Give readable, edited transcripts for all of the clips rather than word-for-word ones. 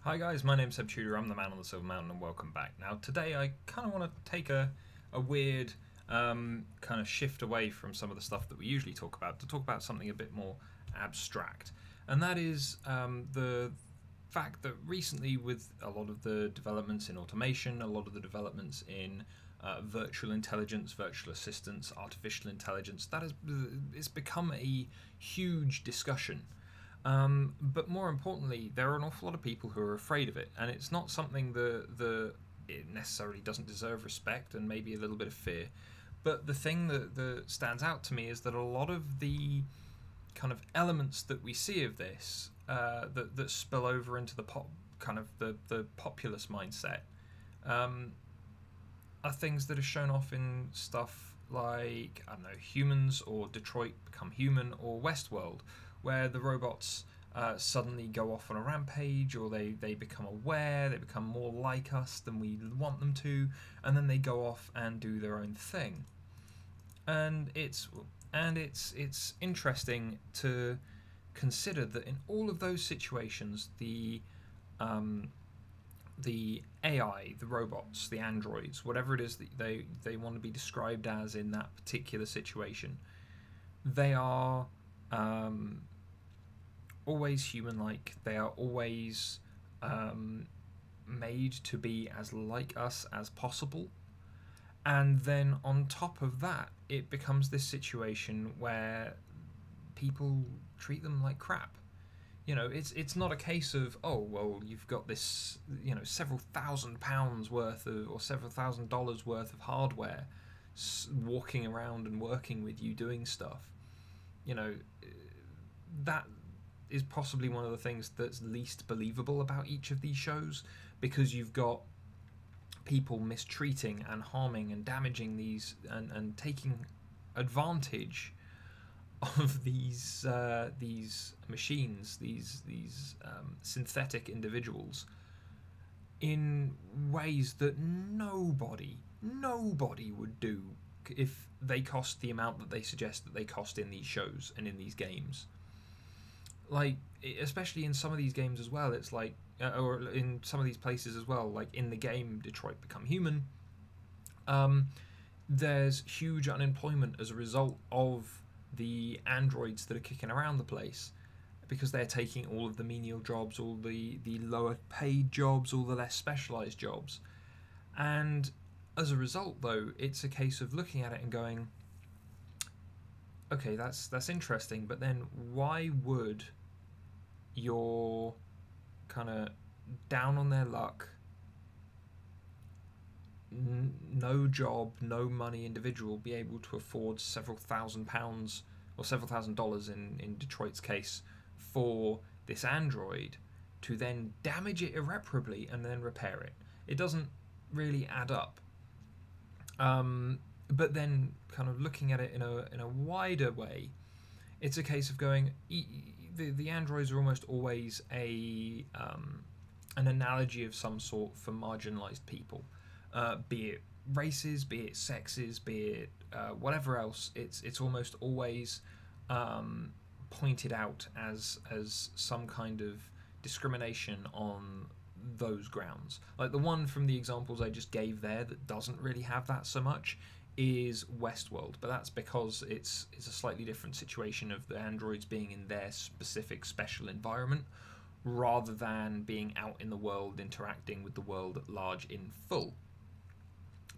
Hi guys, my name's Seb Tudor, I'm the man on the Silver Mountain, and welcome back. Now today I kind of want to take a weird kind of shift away from some of the stuff that we usually talk about to talk about something a bit more abstract. And that is the fact that recently, with a lot of the developments in automation, a lot of the developments in virtual intelligence, virtual assistance, artificial intelligence, it's become a huge discussion. But more importantly, there are an awful lot of people who are afraid of it, and it's not something that it necessarily doesn't deserve respect and maybe a little bit of fear. But the thing that stands out to me is that a lot of the kind of elements that we see of this that spill over into the the populist mindset are things that are shown off in stuff like, I don't know, Humans or Detroit Become Human or Westworld, where the robots suddenly go off on a rampage, or they become aware, they become more like us than we want them to, and then they go off and do their own thing. And it's interesting to consider that in all of those situations, the AI, the robots, the androids, whatever it is that they want to be described as in that particular situation, they are always human-like. They are always made to be as like us as possible. And then on top of that, it becomes this situation where people treat them like crap. You know, it's not a case of, oh, well, you've got this, several £1,000s worth of, or several $1,000s worth of hardware walking around and working with you doing stuff. That is possibly one of the things that's least believable about each of these shows, because you've got people mistreating and harming and damaging these and taking advantage of these machines, these synthetic individuals, in ways that nobody would do if they cost the amount that they suggest that they cost in these shows and in these games. Like, especially in some of these games as well, it's like, or in some of these places as well, like in the game Detroit Become Human, there's huge unemployment as a result of the androids that are kicking around the place, because they're taking all of the menial jobs, all the lower paid jobs, all the less specialized jobs. And as a result, though, it's a case of looking at it and going, okay, that's interesting, but then why would your kind of down on their luck, no job, no money individual be able to afford several £1,000s or several $1,000s in Detroit's case for this android, to then damage it irreparably and then repair it? It doesn't really add up. But then, kind of looking at it in a wider way, it's a case of going, the androids are almost always an analogy of some sort for marginalized people, be it races, be it sexes, be it whatever else. It's almost always pointed out as some kind of discrimination on those grounds. Like the one from the examples I just gave there that doesn't really have that so much is Westworld, but that's because it's a slightly different situation of the androids being in their specific special environment, rather than being out in the world interacting with the world at large in full.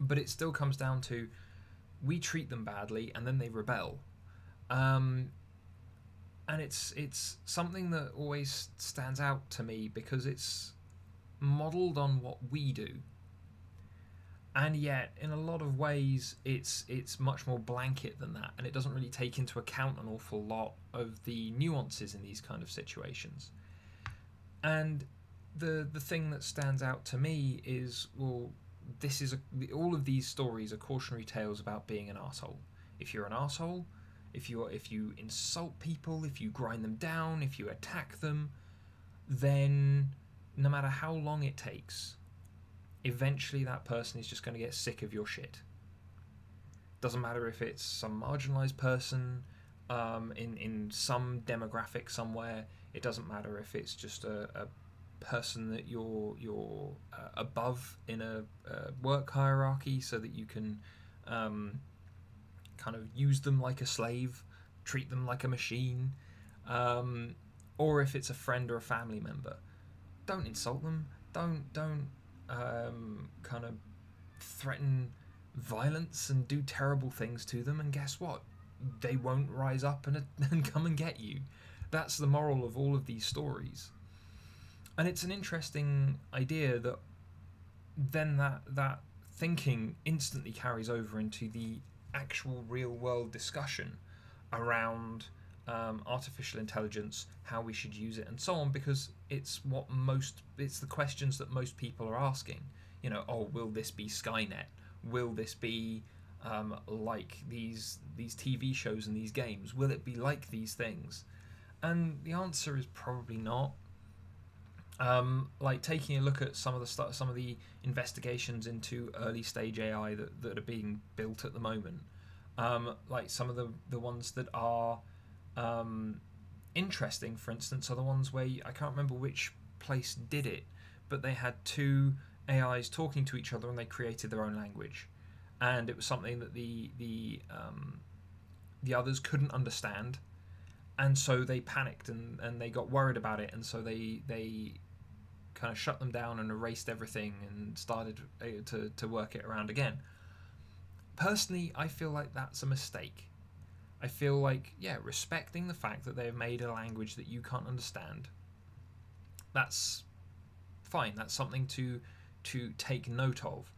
But it still comes down to, we treat them badly and then they rebel. And it's something that always stands out to me, because it's modeled on what we do, and yet in a lot of ways it's much more blanket than that, and it doesn't really take into account an awful lot of the nuances in these kind of situations. And the thing that stands out to me is, well, all of these stories are cautionary tales about being an arsehole. If you're an arsehole, if you insult people, if you grind them down, if you attack them, then no matter how long it takes, eventually that person is just going to get sick of your shit. Doesn't matter if it's some marginalized person in some demographic somewhere. It doesn't matter if it's just a person that you're above in a work hierarchy, so that you can kind of use them like a slave, treat them like a machine, um, or if it's a friend or a family member, don't insult them. Don't kind of threaten violence and do terrible things to them. And guess what? They won't rise up and come and get you. That's the moral of all of these stories. And it's an interesting idea that then that thinking instantly carries over into the actual real world discussion around artificial intelligence, how we should use it, and so on, because it's the questions that most people are asking. Oh, will this be Skynet? Will this be like these TV shows and these games? Will it be like these things? And the answer is probably not. Like taking a look at some of the investigations into early stage AI that are being built at the moment. Like some of the ones that are interesting, for instance, are the ones where I can't remember which place did it, but they had two AIs talking to each other and they created their own language, and it was something that the others couldn't understand, and so they panicked and they got worried about it, and so they kind of shut them down and erased everything and started to work it around again. Personally, I feel like that's a mistake. I feel like, respecting the fact that they've made a language that you can't understand, that's fine. That's something to take note of.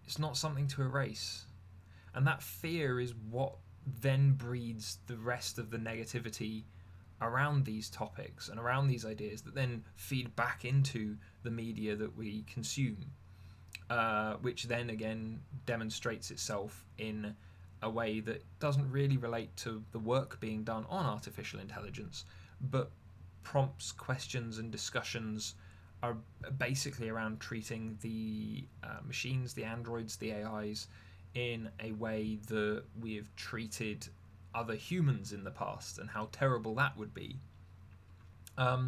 It's not something to erase. And that fear is what then breeds the rest of the negativity around these topics and around these ideas that then feed back into the media that we consume, which then again demonstrates itself in a way that doesn't really relate to the work being done on artificial intelligence, but prompts questions and discussions are basically around treating the machines, the androids, the AIs in a way that we have treated other humans in the past, and how terrible that would be. I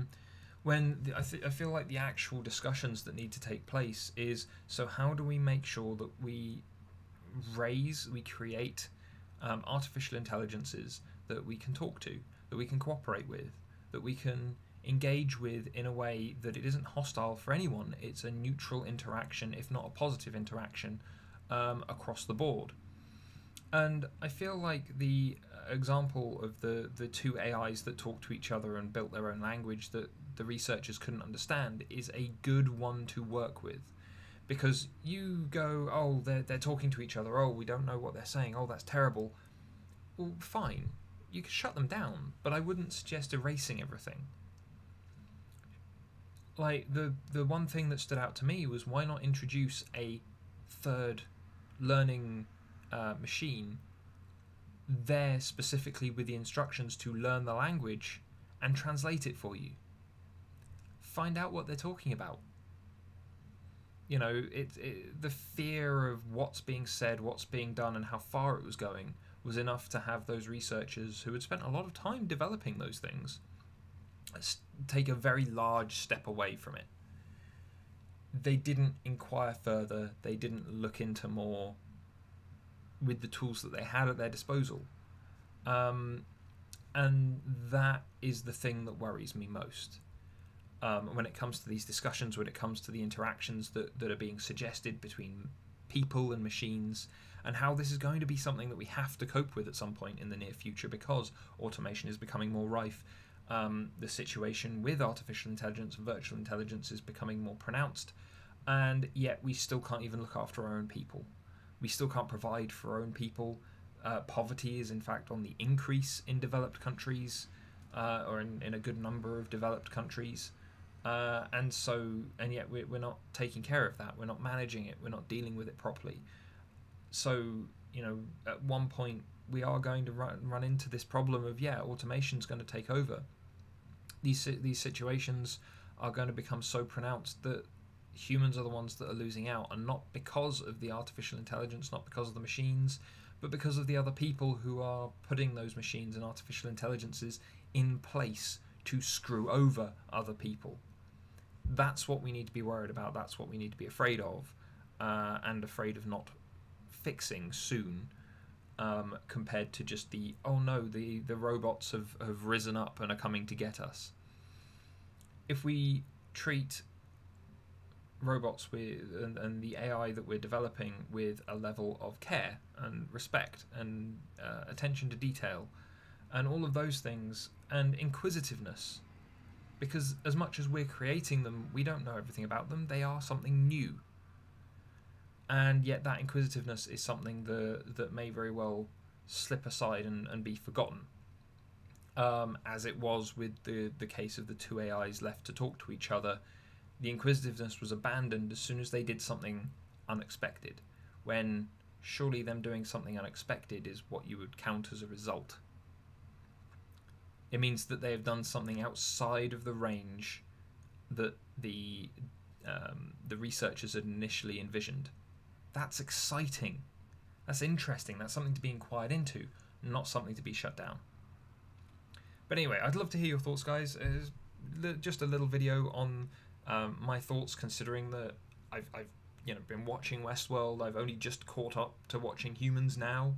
feel like the actual discussions that need to take place is, so how do we make sure that we create artificial intelligences that we can talk to, that we can cooperate with, that we can engage with in a way that it isn't hostile for anyone. It's a neutral interaction, if not a positive interaction, across the board. And I feel like the example of the two AIs that talked to each other and built their own language that the researchers couldn't understand is a good one to work with. Because you go, oh, they're talking to each other, oh, we don't know what they're saying, oh, that's terrible. Well, fine, you can shut them down, but I wouldn't suggest erasing everything. Like, the one thing that stood out to me was, why not introduce a third learning machine there specifically with the instructions to learn the language and translate it for you. Find out what they're talking about. The fear of what's being said, what's being done, and how far it was going was enough to have those researchers who had spent a lot of time developing those things take a very large step away from it. They didn't inquire further. They didn't look into more with the tools that they had at their disposal. And that is the thing that worries me most. When it comes to these discussions, when it comes to the interactions that are being suggested between people and machines, and how this is going to be something that we have to cope with at some point in the near future because automation is becoming more rife. The situation with artificial intelligence and virtual intelligence is becoming more pronounced, and yet we still can't even look after our own people. We still can't provide for our own people. Poverty is in fact on the increase in developed countries, or in a good number of developed countries. And yet we're not taking care of that. We're not managing it. We're not dealing with it properly. So, at one point we are going to run into this problem of, automation's going to take over. These situations are going to become so pronounced that humans are the ones that are losing out, and not because of the artificial intelligence, not because of the machines, but because of the other people who are putting those machines and artificial intelligences in place to screw over other people. That's what we need to be worried about. That's what we need to be afraid of, and afraid of not fixing soon. Compared to just the, oh no, the robots have risen up and are coming to get us. If we treat robots with and the AI that we're developing with a level of care and respect and attention to detail and all of those things, and inquisitiveness, because as much as we're creating them, we don't know everything about them. They are something new. And yet that inquisitiveness is something that may very well slip aside and be forgotten, as it was with the case of the two AIs left to talk to each other. The inquisitiveness was abandoned as soon as they did something unexpected, when surely them doing something unexpected is what you would count as a result. It means that they have done something outside of the range that the researchers had initially envisioned. That's exciting. That's interesting. That's something to be inquired into, not something to be shut down. But anyway, I'd love to hear your thoughts, guys. Just a little video on my thoughts, considering that I've been watching Westworld. I've only just caught up to watching Humans now.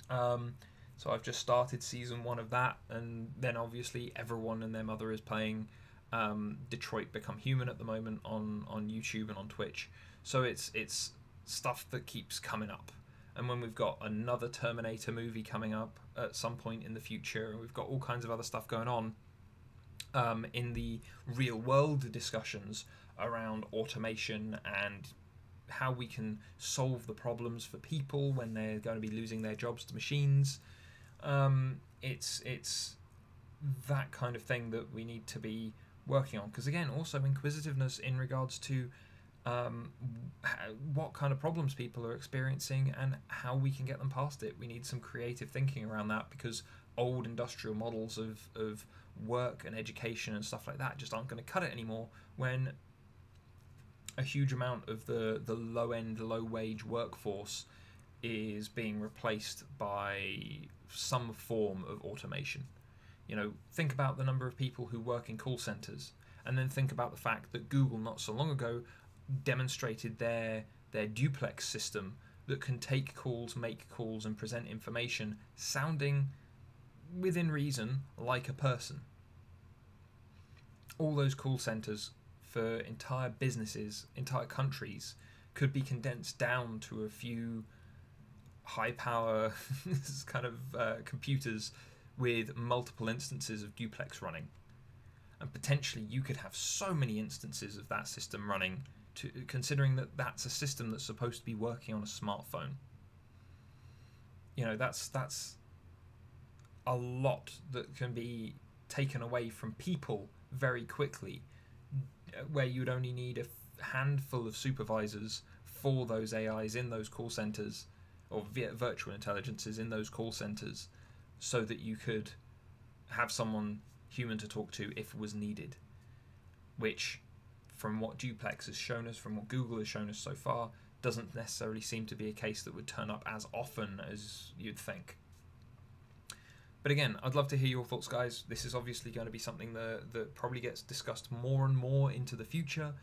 So I've just started season 1 of that, and then obviously everyone and their mother is playing Detroit Become Human at the moment on YouTube and on Twitch. So it's stuff that keeps coming up. And when we've got another Terminator movie coming up at some point in the future, and we've got all kinds of other stuff going on in the real world discussions around automation and how we can solve the problems for people when they're going to be losing their jobs to machines. It's that kind of thing that we need to be working on, because again, also inquisitiveness in regards to what kind of problems people are experiencing and how we can get them past it. We need some creative thinking around that, because old industrial models of work and education and stuff like that just aren't going to cut it anymore, when a huge amount of the low-end, low-wage workforce is being replaced by some form of automation. Think about the number of people who work in call centers, and then think about the fact that Google not so long ago demonstrated their duplex system that can take calls, make calls, and present information sounding within reason like a person. All those call centers for entire businesses, entire countries, could be condensed down to a few high power kind of computers with multiple instances of duplex running. And potentially you could have so many instances of that system running, considering that that's a system that's supposed to be working on a smartphone. That's a lot that can be taken away from people very quickly, where you'd only need a handful of supervisors for those AIs in those call centers, or virtual intelligences in those call centers, so that you could have someone human to talk to if it was needed, which, from what Duplex has shown us, from what Google has shown us so far, doesn't necessarily seem to be a case that would turn up as often as you'd think. But again, I'd love to hear your thoughts, guys. This is obviously going to be something that probably gets discussed more and more into the future,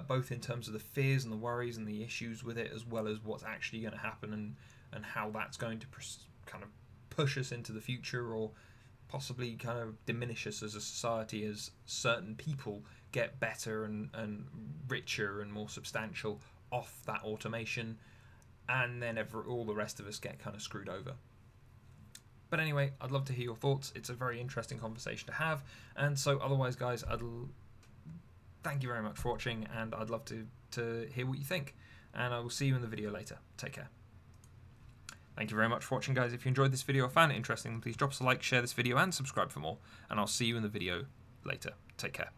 both in terms of the fears and the worries and the issues with it, as well as what's actually going to happen and how that's going to kind of push us into the future, or possibly kind of diminish us as a society as certain people get better and richer and more substantial off that automation, and then all the rest of us get kind of screwed over. But anyway, I'd love to hear your thoughts. It's a very interesting conversation to have. And so otherwise, guys, thank you very much for watching, and I'd love to hear what you think. And I will see you in the video later. Take care. Thank you very much for watching, guys. If you enjoyed this video or found it interesting, please drop us a like, share this video, and subscribe for more. And I'll see you in the video later. Take care.